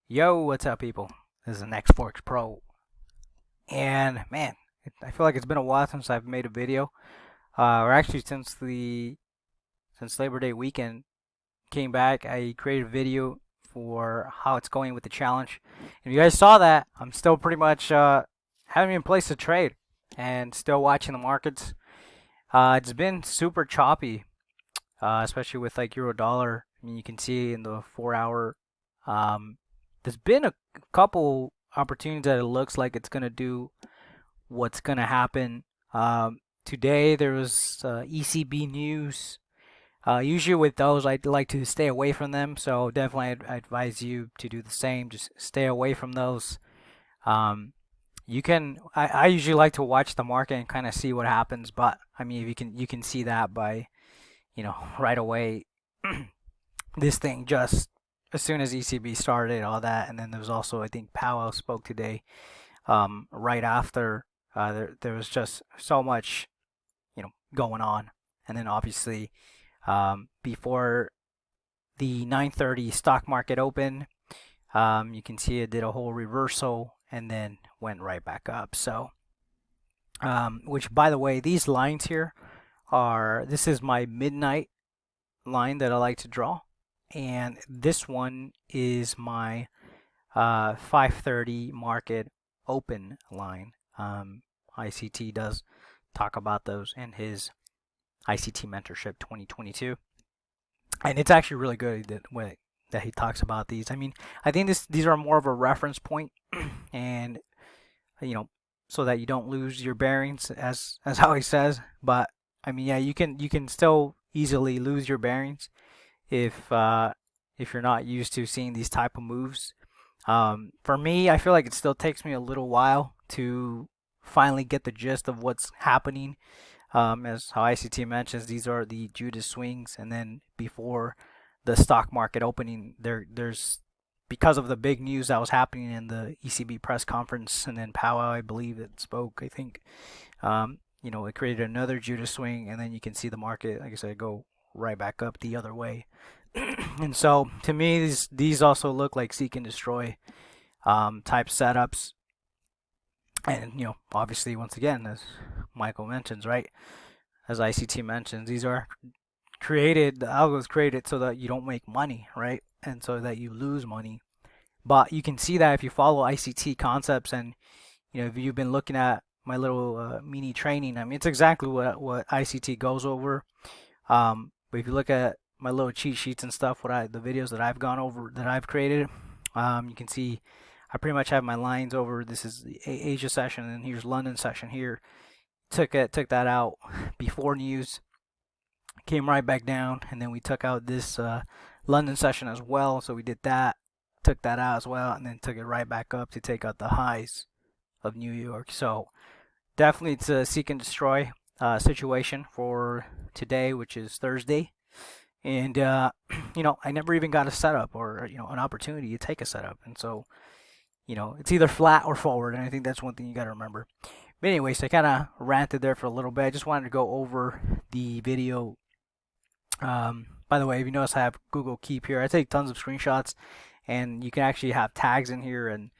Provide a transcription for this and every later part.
Yo, what's up, people? This is an X-Forks Pro, and man, I feel like it's been a while since I've made a video. Or actually, since Labor Day weekend came back, I created a video for how it's going with the challenge. If you guys saw that, I'm still pretty much having in place to trade and still watching the markets. It's been super choppy, especially with like euro dollar. I mean, you can see in the 4 hour. Um, there's been a couple opportunities that it looks like it's gonna do what's gonna happen. Today there was ECB news. Usually with those, I'd like to stay away from them. So definitely, I advise you to do the same. Just stay away from those. Um, you can. I usually like to watch the market and kind of see what happens. But I mean, if you can see that by right away. This thing just as soon as ECB started all that, and then there was also I think Powell spoke today. Right after there was just so much going on, and then obviously before the 9:30 stock market open, you can see it did a whole reversal and then went right back up. So, which by the way, these lines here are this is my midnight line that I like to draw, and this one is my 5:30 market open line. ICT does talk about those in his ICT Mentorship 2022, and it's actually really good that he talks about these. I mean, I think these are more of a reference point, and you know, so that you don't lose your bearings, as how he says. But I mean, yeah, you can still easily lose your bearings if if you're not used to seeing these type of moves. For me, I feel like it still takes me a little while to finally get the gist of what's happening. As how ICT mentions, these are the Judas swings, and then before the stock market opening, there's because of the big news that was happening in the ECB press conference, and then Powell, I believe, that spoke. I think, it created another Judas swing, and then you can see the market, like I said, go right back up the other way. And so, to me, these also look like seek and destroy type setups. And obviously, once again, as Michael mentions, right, as ICT mentions, these are created. The algos created so that you don't make money, right, and so that you lose money. But you can see that if you follow ICT concepts, and if you've been looking at my little mini training, I mean, it's exactly what ICT goes over. But if you look at my little cheat sheets and stuff, the videos that I've gone over that I've created, you can see I pretty much have my lines over. This is the Asia session, and here's London session here. Took that out before news, came right back down, and then we took out this London session as well. So we did that, took that out as well, and then took it right back up to take out the highs of New York. So definitely it's a seek and destroy situation for today, which is Thursday. And I never even got a setup or an opportunity to take a setup, and so it's either flat or forward, and I think that's one thing you got to remember. But anyways, I kind of ranted there for a little bit. I just wanted to go over the video. By the way, if you notice, I have Google Keep here. I take tons of screenshots, and you can actually have tags in here and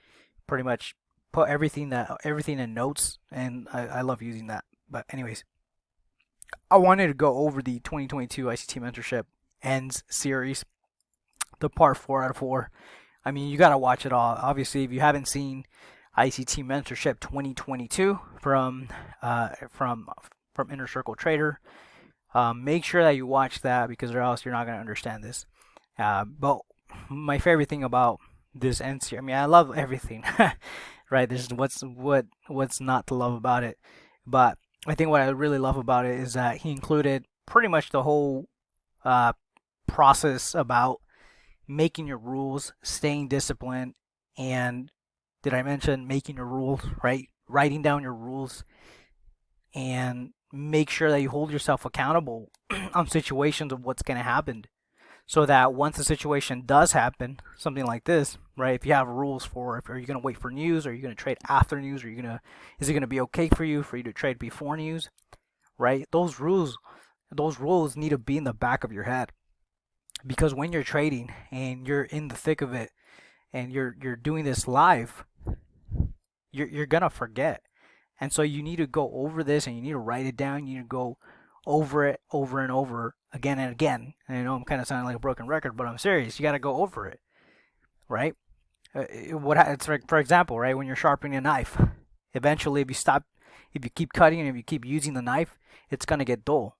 pretty much put everything in notes, and I love using that. But anyways, I wanted to go over the 2022 ICT Mentorship Ends series, the part 4 out of 4. I mean, you gotta watch it all. Obviously, if you haven't seen ICT Mentorship 2022 from Inner Circle Trader, make sure that you watch that, because or else you're not gonna understand this. But my favorite thing about this end series, I mean, I love everything, right? This is what's not to love about it, but I think what I really love about it is that he included pretty much the whole process about making your rules, staying disciplined, and did I mention making your rules, right? Writing down your rules, and make sure that you hold yourself accountable on situations of what's going to happen, so that once a situation does happen, something like this, right? If you have rules for, if are you going to wait for news, or are you going to trade after news, or is it going to be okay for you to trade before news, right? Those rules need to be in the back of your head, because when you're trading and you're in the thick of it, and you're doing this live, you're gonna forget. And so you need to go over this and you need to write it down. You need to go over it over and over again and again. And I know I'm kind of sounding like a broken record, but I'm serious. You got to go over it, right? It's like, for example, right, when you're sharpening a knife, eventually if you keep cutting and if you keep using the knife, it's gonna get dull.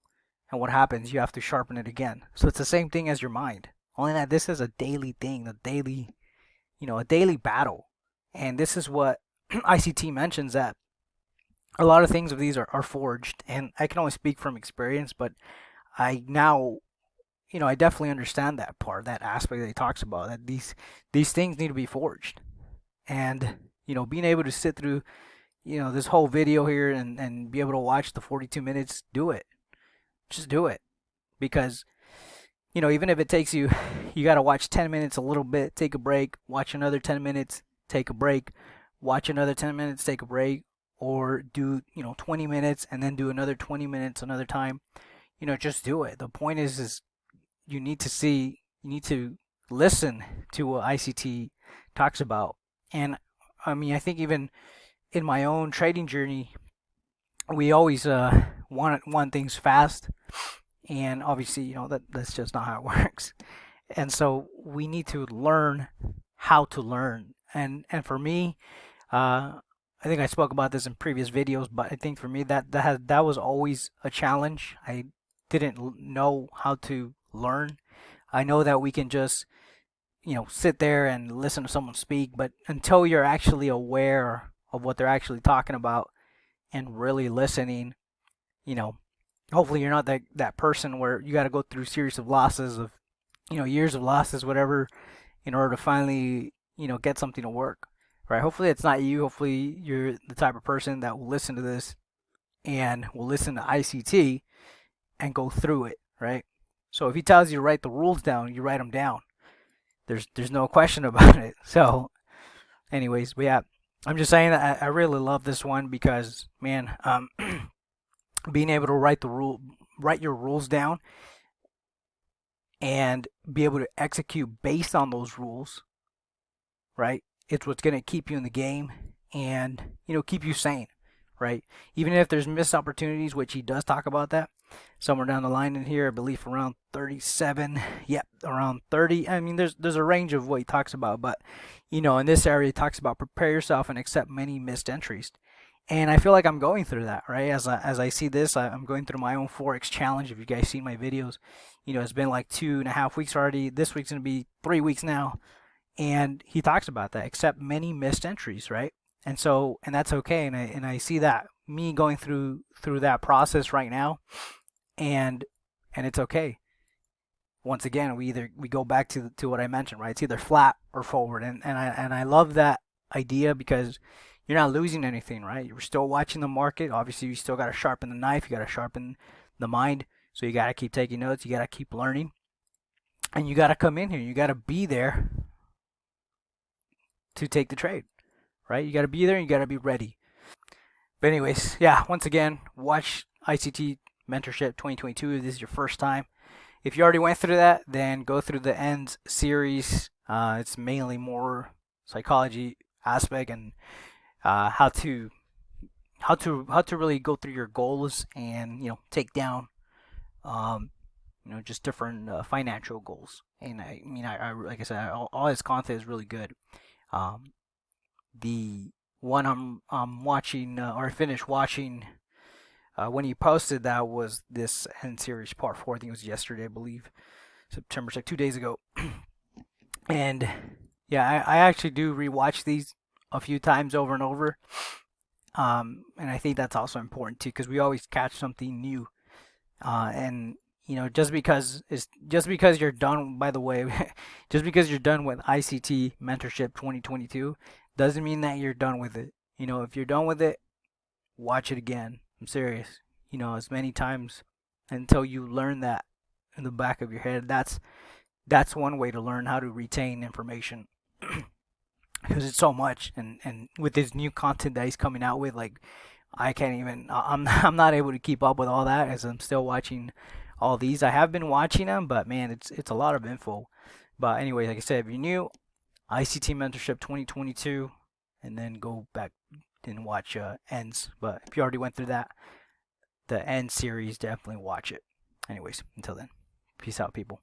And what happens? You have to sharpen it again. So it's the same thing as your mind. Only that this is a daily thing, a daily battle. And this is what ICT mentions, that a lot of things of these are forged. And I can only speak from experience, but I now, I definitely understand that part, that aspect that he talks about, that these things need to be forged. And, being able to sit through, this whole video here and be able to watch the 42 minutes, do it. Just do it. Because, even if it takes you, you got to watch 10 minutes a little bit, take a break, watch another 10 minutes, take a break, watch another 10 minutes, take a break, or do, 20 minutes and then do another 20 minutes another time. Just do it. The point is you need to listen to what ICT talks about. And I mean, I think even in my own trading journey, we always want things fast, and obviously, that's just not how it works. And so we need to learn how to learn. And for me, I think I spoke about this in previous videos, but I think for me that was always a challenge. I didn't know how to learn. I know that we can just sit there and listen to someone speak, but until you're actually aware of what they're actually talking about and really listening, you know, hopefully you're not that person where you got to go through a series of losses of, years of losses, whatever, in order to finally, get something to work, right? Hopefully it's not you. Hopefully you're the type of person that will listen to this and will listen to ICT and go through it, right? So if he tells you to write the rules down, you write them down. There's no question about it. So, anyways, but yeah, I'm just saying that I really love this one because, man, being able to write your rules down, and be able to execute based on those rules, right? It's what's going to keep you in the game and, keep you sane, right? Even if there's missed opportunities, which he does talk about that somewhere down the line in here, I believe around 37. Yep, around 30. I mean, there's a range of what he talks about, but, in this area, he talks about prepare yourself and accept many missed entries. And I feel like I'm going through that, right? As I see this, I'm going through my own Forex challenge. If you guys seen my videos, it's been like 2.5 weeks already. This week's going to be 3 weeks now. And he talks about that, except many missed entries, right? And that's okay. And I see that, me going through that process right now, and it's okay. Once again, we go back to what I mentioned, right? It's either flat or forward. And I love that idea because you're not losing anything, right? You're still watching the market. Obviously, you still got to sharpen the knife. You got to sharpen the mind. So you got to keep taking notes. You got to keep learning. And you got to come in here. You got to be there to take the trade, right? You got to be there and you got to be ready. But anyways, yeah, once again, watch ICT Mentorship 2022 if this is your first time. If you already went through that, then go through the Ends series. It's mainly more psychology aspect and how to really go through your goals and take down just different financial goals. And I mean, I like I said, all his content is really good. The one I'm watching or finished watching when he posted that was this End series part 4. I think it was yesterday, I believe, September, like 2 days ago. And yeah, I actually do rewatch these a few times over and over. And I think that's also important too, because we always catch something new. And just because you're done, by the way, just because you're done with ICT Mentorship 2022 doesn't mean that you're done with it. If you're done with it, watch it again. I'm serious. As many times until you learn that in the back of your head. That's one way to learn how to retain information. Because it's so much, and with his new content that he's coming out with, like, I can't even, I'm not able to keep up with all that as I'm still watching all these. I have been watching them, but man, it's a lot of info. But anyway, like I said, if you're new, ICT Mentorship 2022, and then go back and watch Ends. But if you already went through that, the End series, definitely watch it. Anyways, until then, peace out, people.